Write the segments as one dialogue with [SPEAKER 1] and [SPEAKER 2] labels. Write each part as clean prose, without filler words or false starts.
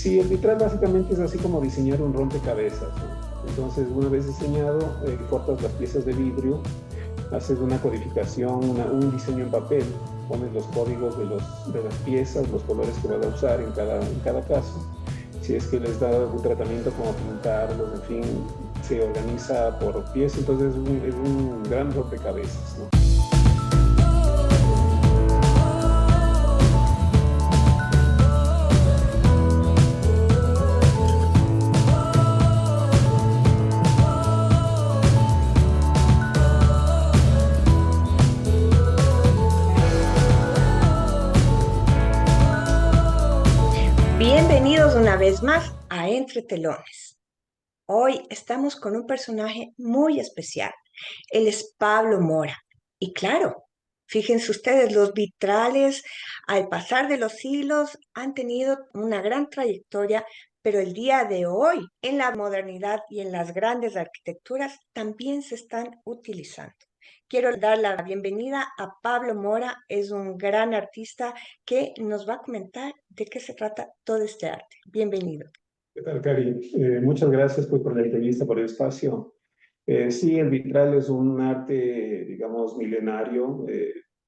[SPEAKER 1] Sí, el vitral básicamente es así como diseñar un rompecabezas, ¿no? Entonces, una vez diseñado, cortas las piezas de vidrio, haces una codificación, un diseño en papel, pones los códigos de las piezas, los colores que vas a usar en cada caso. Si es que les da algún tratamiento como pintarlos, en fin, se organiza por pieza, entonces es un gran rompecabezas, ¿no?
[SPEAKER 2] Bienvenidos una vez más a Entre Telones. Hoy estamos con un personaje muy especial. Él es Pablo Mora. Y claro, fíjense ustedes, los vitrales al pasar de los siglos han tenido una gran trayectoria, pero el día de hoy, en la modernidad y en las grandes arquitecturas, también se están utilizando. Quiero dar la bienvenida a Pablo Mora, es un gran artista que nos va a comentar de qué se trata todo este arte. Bienvenido.
[SPEAKER 1] ¿Qué tal, Cari? Muchas gracias pues, por la entrevista, por el espacio. Sí, el vitral es un arte, digamos, milenario.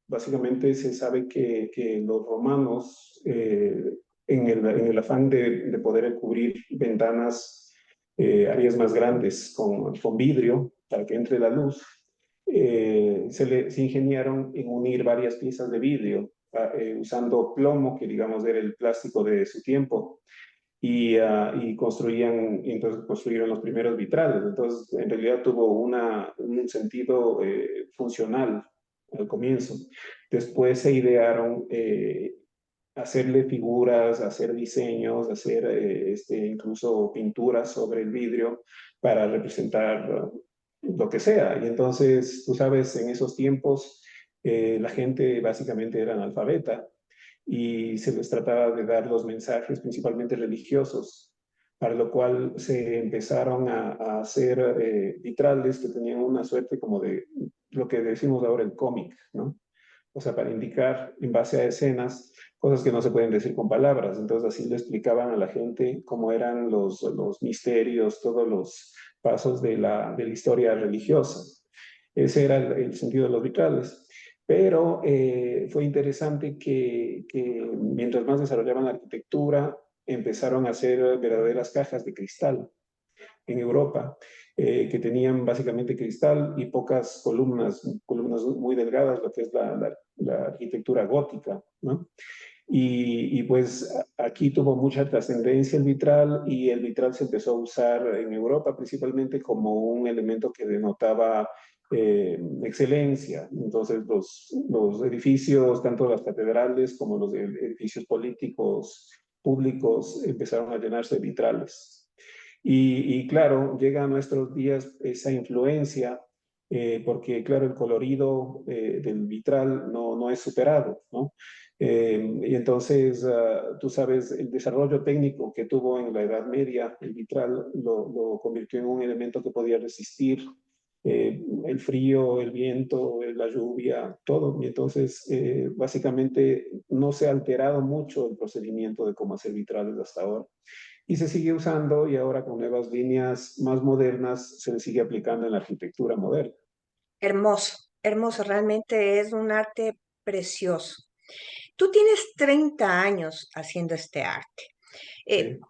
[SPEAKER 1] Básicamente se sabe que los romanos, en el afán de poder cubrir ventanas, áreas más grandes con vidrio para que entre la luz, se ingeniaron en unir varias piezas de vidrio, usando plomo, que digamos era el plástico de su tiempo y entonces construyeron los primeros vitrales. Entonces, en realidad tuvo un sentido funcional al comienzo. Después se idearon hacerle figuras, hacer diseños, hacer incluso pinturas sobre el vidrio para representar lo que sea. Y entonces, tú sabes, en esos tiempos la gente básicamente era analfabeta y se les trataba de dar los mensajes principalmente religiosos, para lo cual se empezaron a hacer vitrales que tenían una suerte como de lo que decimos ahora el cómic, ¿no? O sea, para indicar en base a escenas cosas que no se pueden decir con palabras. Entonces así le explicaban a la gente cómo eran los misterios, todos los pasos de la historia religiosa. Ese era el sentido de los vitrales. Pero fue interesante que mientras más desarrollaban la arquitectura, empezaron a hacer verdaderas cajas de cristal en Europa, que tenían básicamente cristal y pocas columnas muy delgadas, lo que es la arquitectura gótica, ¿no? Pues aquí tuvo mucha trascendencia el vitral y el vitral se empezó a usar en Europa principalmente como un elemento que denotaba excelencia. Entonces los edificios, tanto las catedrales como los edificios políticos públicos, empezaron a llenarse de vitrales. Claro, llega a nuestros días esa influencia, porque claro, el colorido del vitral no es superado, ¿no? Y entonces, tú sabes, el desarrollo técnico que tuvo en la Edad Media, el vitral lo convirtió en un elemento que podía resistir el frío, el viento, la lluvia, todo. Y entonces, básicamente, no se ha alterado mucho el procedimiento de cómo hacer vitrales hasta ahora. Y se sigue usando y ahora con nuevas líneas más modernas se le sigue aplicando en la arquitectura moderna.
[SPEAKER 2] Hermoso, hermoso, realmente es un arte precioso. Tú tienes 30 años haciendo este arte eh,
[SPEAKER 1] ¿Sí?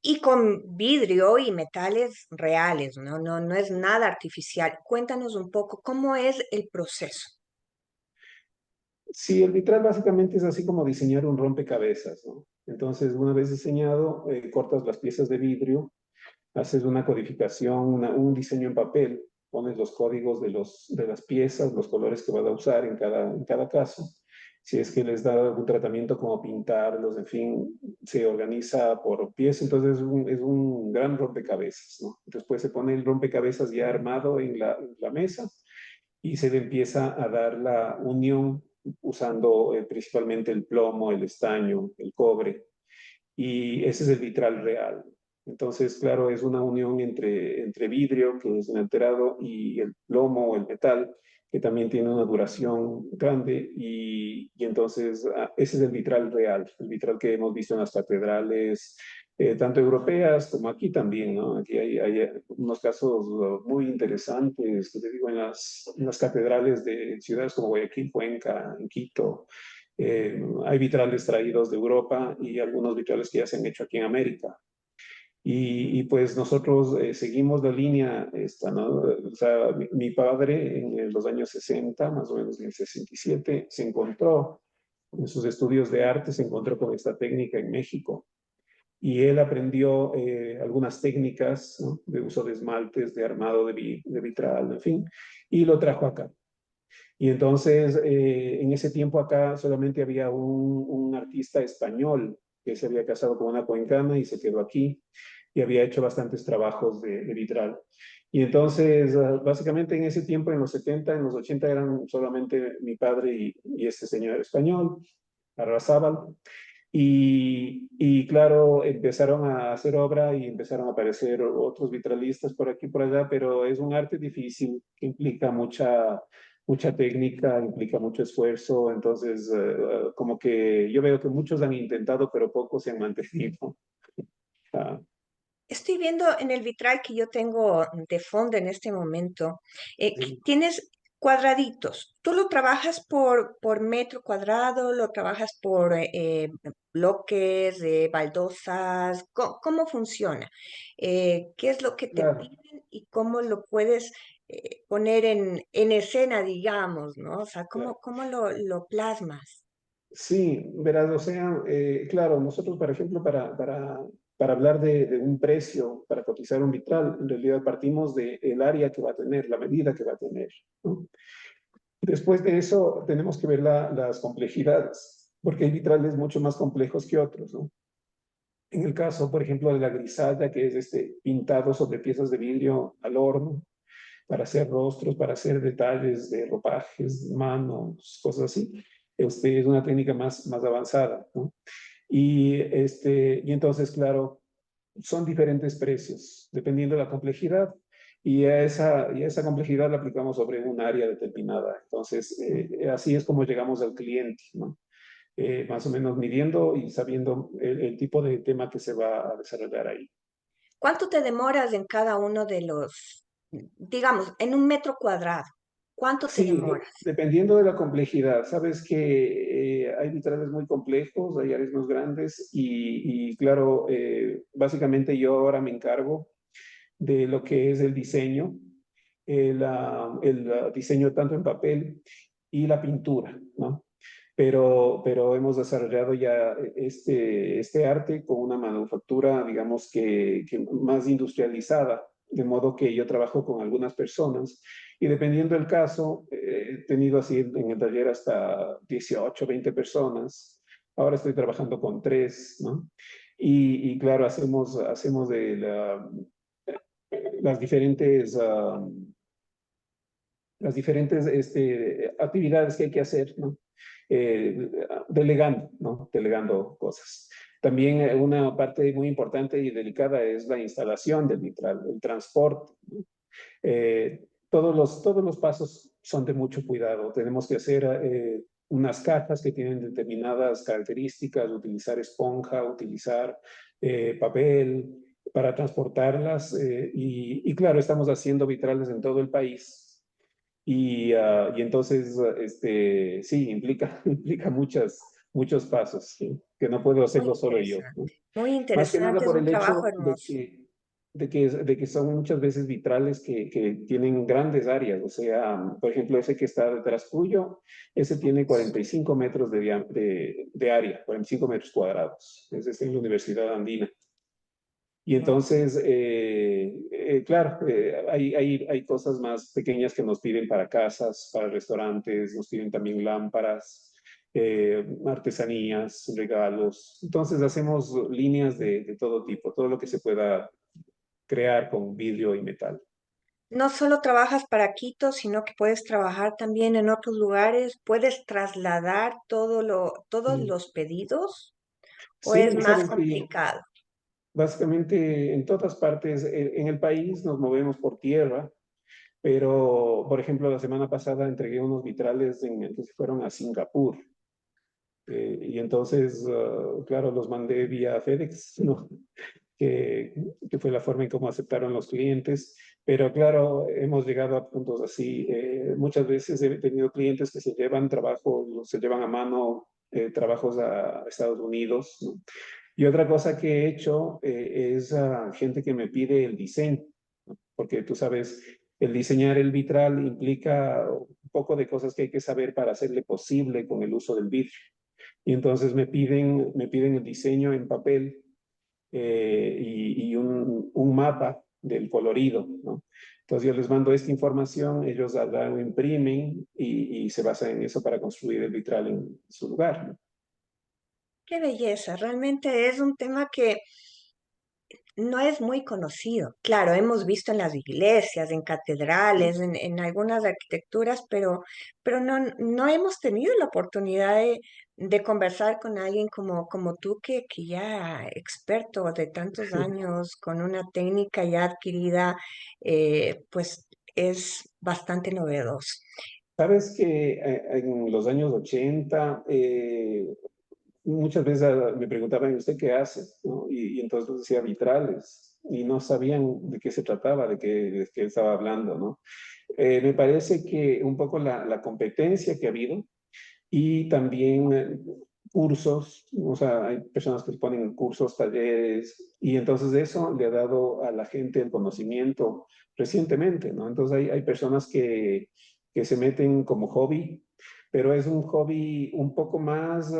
[SPEAKER 2] y con vidrio y metales reales, ¿no? No es nada artificial. Cuéntanos un poco cómo es el proceso.
[SPEAKER 1] Sí, el vitral básicamente es así como diseñar un rompecabezas, ¿no? Entonces, una vez diseñado, cortas las piezas de vidrio, haces una codificación, un diseño en papel, pones los códigos de las piezas, los colores que vas a usar en cada caso. Si es que les da algún tratamiento como pintarlos, en fin, se organiza por pieza, entonces es un gran rompecabezas, ¿no? Después se pone el rompecabezas ya armado en la mesa y se le empieza a dar la unión usando principalmente el plomo, el estaño, el cobre, y ese es el vitral real. Entonces, claro, es una unión entre vidrio, que es inalterado, y el plomo, el metal, que también tiene una duración grande, y entonces ese es el vitral real, el vitral que hemos visto en las catedrales, tanto europeas como aquí también, ¿no? Aquí hay unos casos muy interesantes, que te digo, en las catedrales de ciudades como Guayaquil, Cuenca, en Quito. Hay vitrales traídos de Europa y algunos vitrales que ya se han hecho aquí en América. Pues nosotros seguimos la línea esta, ¿no? O sea, mi padre en los años 60, más o menos en el 67, se encontró en sus estudios de arte, se encontró con esta técnica en México y él aprendió algunas técnicas, ¿no? De uso de esmaltes, de armado de vitral, en fin, y lo trajo acá. Y entonces, en ese tiempo acá solamente había un artista español que se había casado con una cuencana y se quedó aquí y había hecho bastantes trabajos de vitral. Y entonces, básicamente en ese tiempo, en los 70, en los 80, eran solamente mi padre y este señor español, Arrazábal. Claro, empezaron a hacer obra y empezaron a aparecer otros vitralistas por aquí y por allá, pero es un arte difícil que implica mucha técnica, implica mucho esfuerzo, entonces como que yo veo que muchos han intentado, pero pocos se han mantenido. Ah,
[SPEAKER 2] Estoy viendo en el vitral que yo tengo de fondo en este momento, que
[SPEAKER 1] sí,
[SPEAKER 2] tienes cuadraditos. ¿Tú lo trabajas por metro cuadrado? ¿Lo trabajas por bloques, baldosas? ¿Cómo funciona? ¿Qué es lo que te
[SPEAKER 1] claro.
[SPEAKER 2] piden y cómo lo puedes poner en escena, digamos, ¿no? O sea,
[SPEAKER 1] Claro.
[SPEAKER 2] ¿cómo lo plasmas?
[SPEAKER 1] Sí, verás, o sea, claro, nosotros, por ejemplo, para hablar de un precio, para cotizar un vitral, en realidad partimos del área que va a tener, la medida que va a tener, ¿no? Después de eso, tenemos que ver las complejidades, porque hay vitrales mucho más complejos que otros, ¿no? En el caso, por ejemplo, de la grisalla, que es este pintado sobre piezas de vidrio al horno, para hacer rostros, para hacer detalles de ropajes, manos, cosas así. Es una técnica más avanzada, ¿no? Y entonces, claro, son diferentes precios, dependiendo de la complejidad. Y a esa complejidad la aplicamos sobre un área determinada. Entonces, así es como llegamos al cliente, ¿no? Más o menos midiendo y sabiendo el tipo de tema que se va a desarrollar ahí.
[SPEAKER 2] ¿Cuánto te demoras en cada uno de los, digamos, en un metro cuadrado? ¿Cuánto te
[SPEAKER 1] Sí,
[SPEAKER 2] demoras?
[SPEAKER 1] dependiendo de la complejidad. Sabes que hay vitrales muy complejos, hay áreas más grandes y claro, básicamente yo ahora me encargo de lo que es el diseño, el diseño tanto en papel y la pintura, ¿no? Pero hemos desarrollado ya este arte con una manufactura, digamos que más industrializada, de modo que yo trabajo con algunas personas y dependiendo del caso, he tenido así en el taller hasta 18, 20 personas. Ahora estoy trabajando con tres, ¿no? Claro, hacemos las diferentes, las diferentes actividades que hay que hacer, ¿no? Delegando, ¿no? Delegando cosas. También una parte muy importante y delicada es la instalación del vitral, el transporte, ¿no? Todos los pasos son de mucho cuidado. Tenemos que hacer unas cajas que tienen determinadas características, utilizar esponja, utilizar papel para transportarlas. Claro, estamos haciendo vitrales en todo el país. Y entonces, sí, implica muchos pasos, ¿sí? Que no puedo
[SPEAKER 2] Muy
[SPEAKER 1] hacerlo solo yo, ¿no?
[SPEAKER 2] interesante. Muy
[SPEAKER 1] Más que nada
[SPEAKER 2] interesante, es
[SPEAKER 1] por
[SPEAKER 2] un
[SPEAKER 1] el
[SPEAKER 2] trabajo
[SPEAKER 1] hecho de
[SPEAKER 2] hermoso.
[SPEAKER 1] que son muchas veces vitrales que tienen grandes áreas. O sea, por ejemplo, ese que está detrás tuyo, ese tiene 45 metros de área, 45 metros cuadrados. Ese es en la Universidad Andina. Y entonces, claro, hay cosas más pequeñas que nos piden para casas, para restaurantes, nos piden también lámparas, artesanías, regalos. Entonces hacemos líneas de todo tipo, todo lo que se pueda crear con vidrio y metal.
[SPEAKER 2] No solo trabajas para Quito, sino que puedes trabajar también en otros lugares. ¿Puedes trasladar todos
[SPEAKER 1] Mm.
[SPEAKER 2] los pedidos o es
[SPEAKER 1] Sí,
[SPEAKER 2] más
[SPEAKER 1] sabes que
[SPEAKER 2] complicado?
[SPEAKER 1] básicamente en todas partes, en el país nos movemos por tierra, pero por ejemplo la semana pasada entregué unos vitrales que se fueron a Singapur. Y entonces, claro, los mandé vía FedEx, ¿no? que fue la forma en cómo aceptaron los clientes. Pero claro, hemos llegado a puntos así. Muchas veces he tenido clientes que se llevan trabajo, se llevan a mano trabajos a Estados Unidos, ¿no? Y otra cosa que he hecho es gente que me pide el diseño, ¿no? Porque tú sabes, el diseñar el vitral implica un poco de cosas que hay que saber para hacerle posible con el uso del vidrio. Y entonces me piden el diseño en papel y un mapa del colorido, ¿no? Entonces yo les mando esta información, ellos lo imprimen y se basan en eso para construir el vitral en su lugar, ¿no?
[SPEAKER 2] Qué belleza, realmente es un tema que no es muy conocido. Claro, hemos visto en las iglesias, en catedrales, en algunas arquitecturas, pero no hemos tenido la oportunidad de conversar con alguien como tú, que ya experto de tantos años, con una técnica ya adquirida, pues es bastante novedoso.
[SPEAKER 1] Sabes que en los años 80 muchas veces me preguntaban, ¿usted qué hace? ¿No? Y entonces decía vitrales y no sabían de qué se trataba, de qué estaba hablando, ¿no? Me parece que un poco la competencia que ha habido y también cursos, o sea, hay personas que ponen cursos, talleres, y entonces eso le ha dado a la gente el conocimiento recientemente, ¿no? Entonces hay personas que se meten como hobby, pero es un hobby un poco más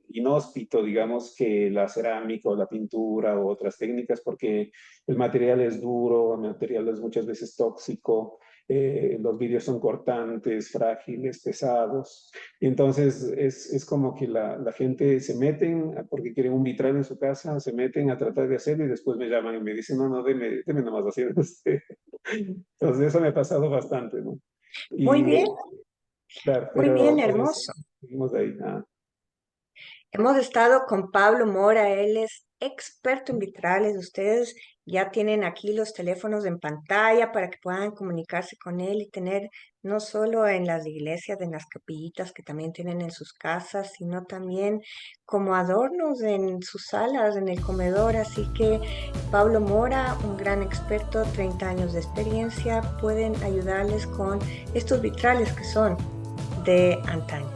[SPEAKER 1] inhóspito, digamos, que la cerámica o la pintura o otras técnicas, porque el material es duro, el material es muchas veces tóxico, los vidrios son cortantes, frágiles, pesados. Y entonces es como que la gente se meten, porque quieren un vitral en su casa, se meten a tratar de hacerlo y después me llaman y me dicen, no, no, deme nomás hacer usted. Entonces eso me ha pasado bastante, ¿no?
[SPEAKER 2] Muy
[SPEAKER 1] Y
[SPEAKER 2] bien,
[SPEAKER 1] claro,
[SPEAKER 2] muy bien,
[SPEAKER 1] pero eso,
[SPEAKER 2] hermoso.
[SPEAKER 1] seguimos de ahí. Ah,
[SPEAKER 2] Hemos estado con Pablo Mora, él es experto en vitrales. Ustedes ya tienen aquí los teléfonos en pantalla para que puedan comunicarse con él y tener no solo en las iglesias, en las capillitas que también tienen en sus casas, sino también como adornos en sus salas, en el comedor. Así que Pablo Mora, un gran experto, 30 años de experiencia, pueden ayudarles con estos vitrales que son de antaño.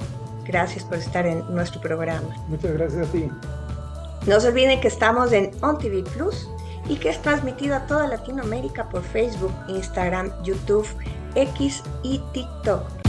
[SPEAKER 2] Gracias por estar en nuestro programa.
[SPEAKER 1] muchas gracias a ti.
[SPEAKER 2] No se olviden que estamos en OnTV Plus y que es transmitido a toda Latinoamérica por Facebook, Instagram, YouTube, X y TikTok.